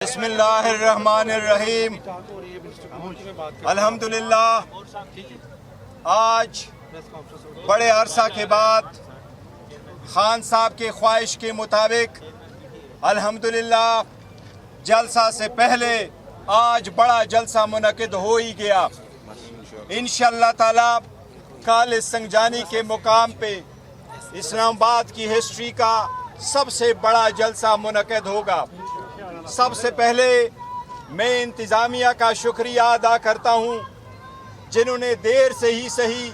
बिस्मिल्लाहिर्रहमानिर्रहीम। अल्हम्दुलिल्लाह आज बड़े अरसा के बाद खान साहब के ख्वाहिश के मुताबिक अल्हम्दुलिल्लाह जलसा से पहले आज बड़ा जलसा मुनक़िद हो ही गया। इंशाअल्लाह ताला कल इस संगजानी के मुकाम पे इस्लामाबाद की हिस्ट्री का सबसे बड़ा जलसा मुनक़िद होगा। सबसे पहले मैं इंतज़ामिया का शुक्रिया अदा करता हूँ जिन्होंने देर से ही सही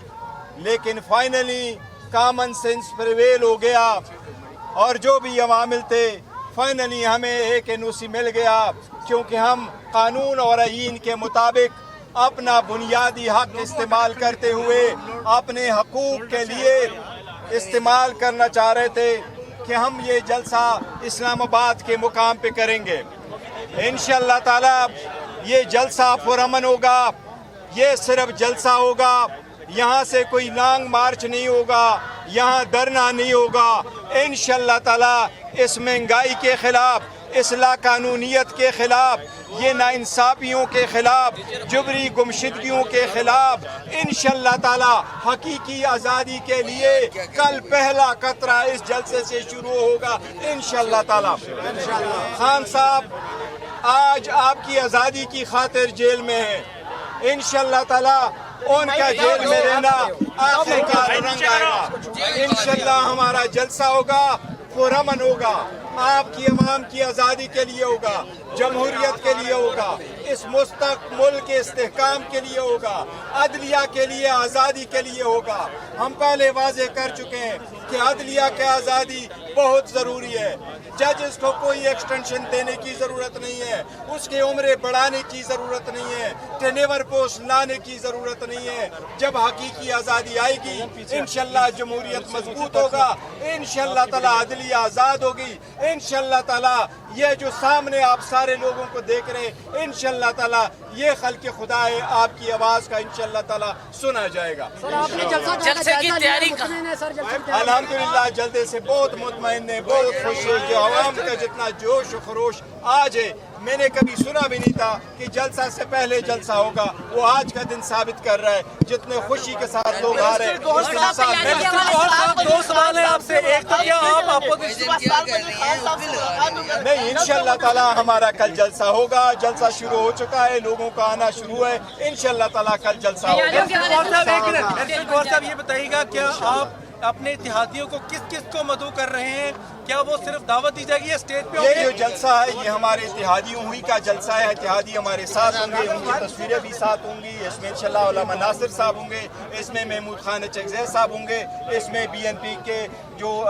लेकिन फाइनली कॉमन सेंस प्रिवेल हो गया और जो भी अवामिल थे फाइनली हमें एक एनओसी मिल गया, क्योंकि हम कानून और आईन के मुताबिक अपना बुनियादी हक इस्तेमाल करते हुए अपने हकूक़ के लिए इस्तेमाल करना चाह रहे थे कि हम ये जलसा इस्लामाबाद के मुकाम पे करेंगे। इंशाअल्लाह ताला ये जलसा पुरअमन होगा। ये सिर्फ जलसा होगा, यहाँ से कोई लॉन्ग मार्च नहीं होगा, यहाँ धरना नहीं होगा। इंशाअल्लाह ताला इस महंगाई के ख़िलाफ़, इस लाकानूनियत के ख़िलाफ़, ये नाइंसाफ़ियों के ख़िलाफ़, जुबरी गुमशुदगियों के ख़िलाफ़ इंशाअल्लाह ताला हकीकी आज़ादी के लिए कल पहला कतरा इस जलसे से शुरू होगा इंशाअल्लाह ताला। खान साहब आज आपकी आज़ादी की खातिर जेल में है। इंशाअल्लाह ताला उनका जेल में रहना आखिरकार रंग आएगा। इंशाअल्लाह हमारा जलसा होगा, पुरअमन होगा, आपकी अवाम की आज़ादी के लिए होगा, जमहूरियत के लिए होगा, इस मुल्क के इस्तेहकाम के लिए होगा, अदलिया के लिए, आज़ादी के लिए होगा। हम पहले वाज़े कर चुके हैं कि अदलिया की आज़ादी बहुत ज़रूरी है। जजेस को कोई एक्सटेंशन देने की ज़रूरत नहीं है, उसकी उम्रें बढ़ाने की ज़रूरत नहीं है, टेनेवर पोस्ट लाने की ज़रूरत नहीं है। जब हकीकी आज़ादी आएगी इंशाअल्लाह जमहूरियत मजबूत होगा, इंशाअल्लाह ताला अदलिया आज़ाद होगी। इंशाअल्लाह ताला ये जो सामने आप सारे लोगों को देख रहे हैं इंशाअल्लाह ताला ये खल्क़ खुदा है, आपकी आवाज़ का इंशाअल्लाह ताला सुना जाएगा। जलसे की तैयारी अल्हम्दुलिल्लाह जल्दे से बहुत मुतमईन है, बहुत खुश है कि आवाम का जितना जोश और खरोश आज है मैंने कभी सुना भी नहीं था कि जलसा से पहले जलसा होगा। वो आज का दिन साबित कर रहा है। जितने खुशी के साथ लोग आ रहे हैं दो सवाल है आपसे। एक तो क्या आप नहीं, इंशाअल्लाह ताला हमारा कल जलसा होगा। जलसा शुरू हो चुका है, लोगों का आना शुरू है। इंशाअल्लाह ताला कल जलसा होगा। गौर साहब ये बताइएगा क्या आप अपने इत्तेहादियों को किस किस को मदऊ कर रहे हैं? क्या वो सिर्फ दावत दी जाएगी या स्टेज पे? ये जो जलसा है ये हमारे इत्तेहादियों ही का जलसा है। इत्तेहादी हमारे साथ होंगे, उनकी तस्वीरें भी साथ होंगी। इसमें इंशाअल्लाह उलमा नासिर साहब होंगे, इसमें महमूद खान चकज़ई साहब होंगे, इसमें BNP के जो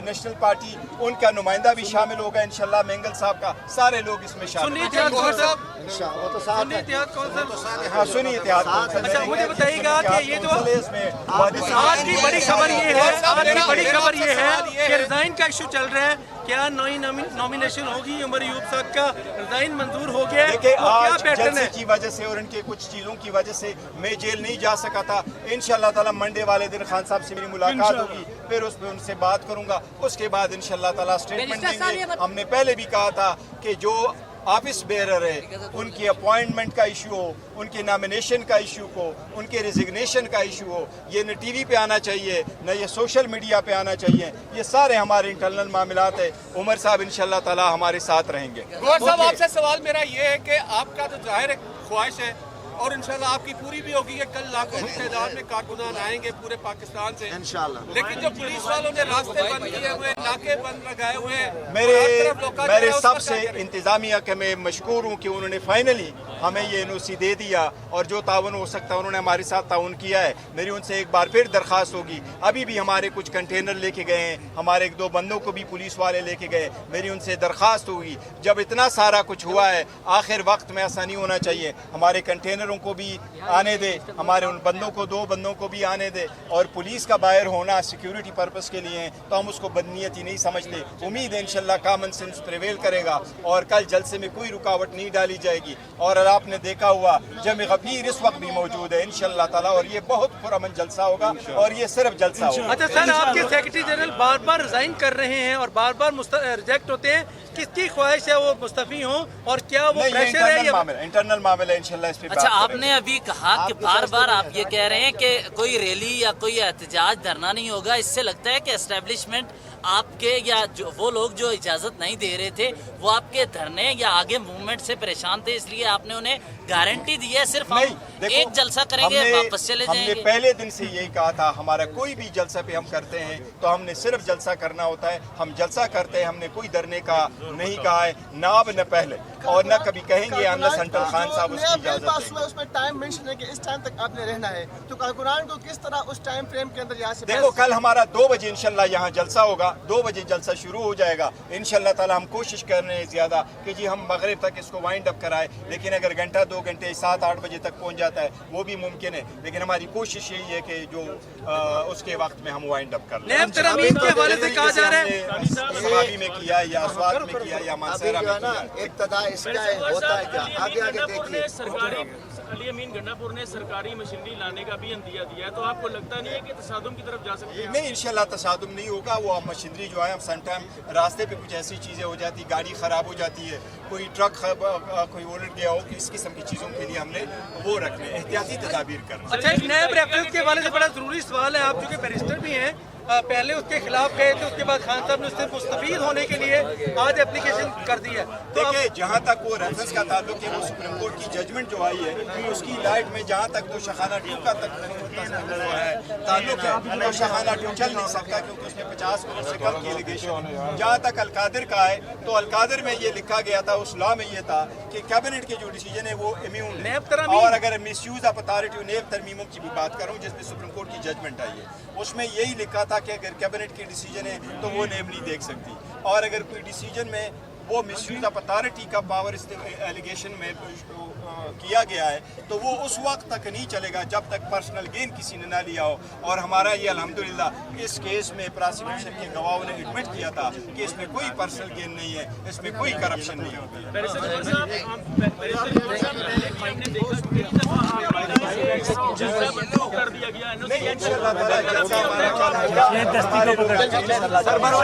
नेशनल पार्टी उनका नुमाइंदा भी शामिल होगा इंशाअल्लाह, मेंगल साहब का, सारे लोग इसमें शामिल। सुन्नी इत्तेहाद। अच्छा मुझे बताइएगा कि ये जो आज की बड़ी खबर ये है, आज की बड़ी खबर ये है कि रिजाइन का इशू चल रहा है। क्या नई नॉमिनेशन होगी? उमर अयूब साहब का रिजाइन मंजूर हो गया? देखिए आज जलसे की वजह से और इनके कुछ चीज़ों की वजह से मैं जेल नहीं जा सका था। इंशाअल्लाह ताला मंडे वाले दिन खान साहब से मेरी मुलाकात होगी, फिर उस पर उनसे बात करूंगा। उसके बाद इंशाअल्लाह ताला स्टेटमेंट देंगे। हमने पहले भी कहा था कि जो ऑफिस बेरर है उनकी अपॉइंटमेंट का इशू हो, उनके नॉमिनेशन का इशू हो, उनके रिजिग्नेशन का इशू हो, ये न टीवी पे आना चाहिए न ये सोशल मीडिया पे आना चाहिए। ये सारे हमारे इंटरनल मामलात है। उमर साहब इंशाअल्लाह ताला हमारे साथ रहेंगे। गौर साहब आपसे सवाल मेरा ये है कि आपका तो जाहिर ख्वाहिश है और इंशाल्लाह आपकी पूरी भी होगी कि कल लाखों की तादाद में कारकुनान आएंगे पूरे पाकिस्तान से इंशाल्लाह, लेकिन जो पुलिस वालों ने रास्ते बंद किए हुए, नाके बंद लगाए हुए हैं, मेरे सबसे इंतजामिया के मैं मशकूर हूँ कि उन्होंने फाइनली हमें ये एनओसी दे दिया और जो ताउन हो सकता है उन्होंने हमारे साथ ताउन किया है। मेरी उनसे एक बार फिर दरख्वास्त होगी। अभी भी हमारे कुछ कंटेनर लेके गए हैं, हमारे एक दो बंदों को भी पुलिस वाले लेके गए। मेरी उनसे दरख्वास्त होगी जब इतना सारा कुछ हुआ है आखिर वक्त में ऐसा नहीं होना चाहिए। हमारे कंटेनरों को भी आने दे, हमारे उन बंदों को, दो बंदों को भी आने दे। और पुलिस का बाहर होना सिक्योरिटी पर्पस के लिए है तो हम उसको बदनीयती नहीं समझते। उम्मीद है इंशाल्लाह कॉमन सेंस प्रिवेल करेगा और कल जलसे में कोई रुकावट नहीं डाली जाएगी। और आपने देखा हुआ जमे गफीर इस वक्त भी मौजूद है इंशाअल्लाह ताला और ये बहुत पुरअमन जलसा होगा और ये सिर्फ जलसा होगा। अच्छा सर, आपके सेक्रेटरी जनरल बार बार रिजाइन कर रहे हैं और बार बार रिजेक्ट होते हैं, किसकी ख्वाहिश है वो मुस्तफ़ी हों और क्या वो नहीं, ये प्रेशर है इंटरनल मामला है, इंशाल्लाह इस पे अच्छा, आपने अभी कहा कि बार बार आप ये कह रहे हैं कि कोई रैली या कोई एहतजाज धरना नहीं होगा। इससे लगता है कि एस्टेब्लिशमेंट आपके या जो वो लोग जो इजाज़त नहीं दे रहे थे वो आपके धरने या आगे मूवमेंट से परेशान थे, इसलिए आपने उन्हें गारंटी दी है सिर्फ हम एक जलसा करेंगे वापस चले हमने जाएंगे। पहले दिन से यही कहा था, हमारा कोई भी जलसा पे हम करते हैं तो हमने सिर्फ जलसा करना होता है, हम जलसा करते हैं, हमने कोई धरने का नहीं कहा है, ना अब न पहले और न कभी कहेंगे अनलेस अंटिल खान साहब उसकी इजाजत दें। उसमें टाइम मेंशन है कि इस टाइम तक आपने रहना है, तो कारकुनान को किस तरह उस टाइम फ्रेम के अंदर यहाँ से देखो कल हमारा 2 बजे इंशाल्लाह यहाँ जलसा होगा, 2 बजे जलसा शुरू हो जाएगा इंशाल्लाह ताला। हम कोशिश कर रहे हैं ज़्यादा कि जी हम मगरिब तक इसको वाइंड अप कराए, लेकिन अगर घंटा 2 घंटे 7-8 बजे तक पहुँच जाता है वो भी मुमकिन है, लेकिन हमारी कोशिश यही है कि जो उसके वक्त में हम वाइंड अप कर लें। नैब तरमीम के हवाले से कहा जा रहा है सवाबी में किया या स्वाद में किया या मानसरा में किया। इब्तदा इसका होता है क्या, आगे आगे देखिए। सरकारी अली अमीन गंडापुर ने सरकारी मशीनरी लाने का भी अंदिया दिया है, तो आपको लगता नहीं है कि तसादुम की तरफ जा सकते हैं? नहीं, इंशाल्लाह तसादुम नहीं होगा। वो मशीनरी जो है सम टाइम रास्ते पे कुछ ऐसी चीज़ें हो जाती, गाड़ी ख़राब हो जाती है, कोई ट्रक कोई उलट गया हो, इस किस्म की चीज़ों के लिए हमने वो रखने एहतियाती तदाबीर करना। अच्छा, एक नैब रेफरेंस के हवाले से बड़ा ज़रूरी सवाल है, आप चूँकि बैरिस्टर भी हैं, पहले उसके खिलाफ गए थे, उसके बाद खान साहब ने उससे मुस्तफीद होने के लिए आज एप्लीकेशन कर दी है। देखिए जहाँ तक वो रेफरेंस का ताल्लुक है, वो सुप्रीम कोर्ट की जजमेंट जो आई है उसकी लाइट में जहाँ तक तो शहाना टू का तक ताल्लुक है, तो शहाना टू चल नहीं सकता क्योंकि उसमें 50 करोड़ से कम की एलिगेशन। जहाँ तक अलकादिर का है तो अलकादिर में ये लिखा गया था, उस लॉ में ये था कि कैबिनेट के जो डिसीजन है वो इम्यून है। और अगर मिस यूज ऑफ अथॉरिटी नेब तरमीमों की भी बात करूँ जिसमें सुप्रीम कोर्ट की जजमेंट आई है, उसमें यही लिखा था कि अगर कैबिनेट की डिसीजन है तो वो नेब नहीं देख सकती, और अगर कोई डिसीजन में वो मिसयूज ऑफ अथॉरिटी का पावर एलिगेशन में किया गया है तो वो उस वक्त तक नहीं चलेगा जब तक पर्सनल गेन किसी ने ना लिया हो। और हमारा ये अल्हम्दुलिल्लाह इस केस में प्रोसिक्यूशन के गवाहों ने एडमिट किया था कि इसमें कोई पर्सनल गेन नहीं है, इसमें कोई करप्शन नहीं होती है। कर दिया गया नहीं, इंशाअल्लाह ताला जलसा हमारा